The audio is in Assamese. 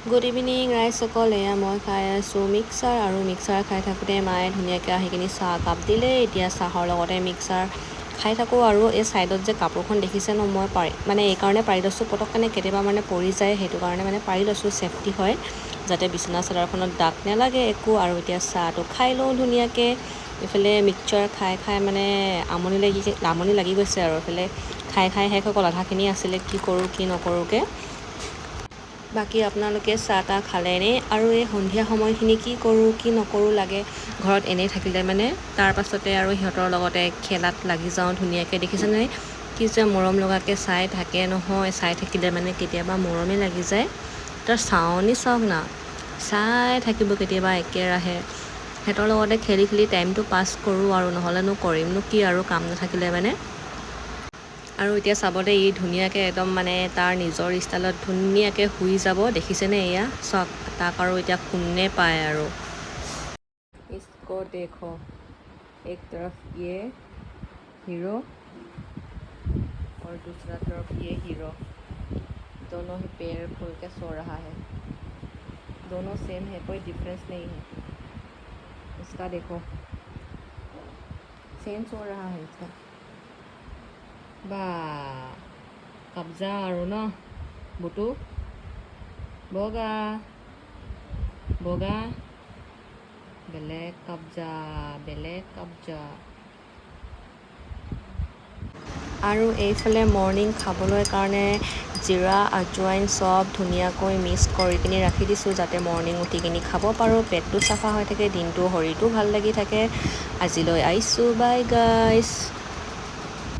Good evening ৰাইজসকল। এয়া মই খাই আছোঁ মিক্সাৰ, আৰু মিক্সাৰ খাই থাকোঁতে মায়ে ধুনীয়াকৈ আহি কিনি চাহ কাপ দিলে। এতিয়া চাহৰ লগতে মিক্সাৰ খাই থাকোঁ। আৰু এই ছাইডত যে কাপোৰখন দেখিছে ন, মই মানে এইকাৰণে পাৰি লৈছোঁ, পটককৈ কেতিয়াবা মানে পৰি যায়, সেইটো কাৰণে মানে পাৰি লৈছোঁ, ছেফটি হয় যাতে বিচনা চাদৰখনত দাগ নালাগে একো। আৰু এতিয়া চাহটো খাই লওঁ ধুনীয়াকৈ। এইফালে মিক্সাৰ খাই খাই মানে আমনি লাগি গৈছে, আৰু এইফালে খাই খাই শেষ অকল আধাখিনি আছিলে, কি কৰোঁ কি নকৰোঁকৈ। বাকী আপোনালোকে চাহ তাহ খালেনে? আৰু এই সন্ধিয়া সময়খিনি কি কৰোঁ কি নকৰোঁ লাগে ঘৰত এনেই থাকিলে মানে। তাৰ পাছতে আৰু সিহঁতৰ লগতে খেলাত লাগি যাওঁ ধুনীয়াকৈ। দেখিছেনে কি যে মৰম লগাকৈ চাই থাকে নহয়, চাই থাকিলে মানে কেতিয়াবা মৰমেই লাগি যায়। তাৰ চাৱনি চাওক না, চাই থাকিব কেতিয়াবা একেৰাহে। সিহঁতৰ লগতে খেলি খেলি টাইমটো পাছ কৰোঁ, আৰু নহ'লেনো কৰিমনো কি আৰু কাম নাথাকিলে মানে। আৰু এতিয়া চাবলৈ ই ধুনীয়াকৈ একদম মানে তাৰ নিজৰ ষ্টাইলত ধুনীয়াকৈ শুই যাব। দেখিছেনে এয়া চাওক, তাক আৰু এতিয়া কোনে পায় আৰু। इसको देखो, एक तरफ ये हीरो और दूसरा तरफ ये हीरो, दोनों ही पैर खोल के सो रहा है। दोनों सेम है, कोई डिफरेंस नहीं है। इसका देखो, सेम सो रहा है इसका। বা কব্জা আৰু ন বুটু, বগা বগা, বেলেগ কব্জা বেলেগ কব্জা। আৰু এইফালে মৰ্ণিং খাবলৈ কাৰণে জিৰা আজৱাইন চব ধুনীয়াকৈ মিক্স কৰি কিনি ৰাখি দিছোঁ, যাতে মৰ্ণিং উঠি কিনি খাব পাৰোঁ, পেটটো চাফা হৈ থাকে, দিনটো শৰীৰটো ভাল লাগি থাকে। আজিলৈ আহিছোঁ, বাই গাইছ।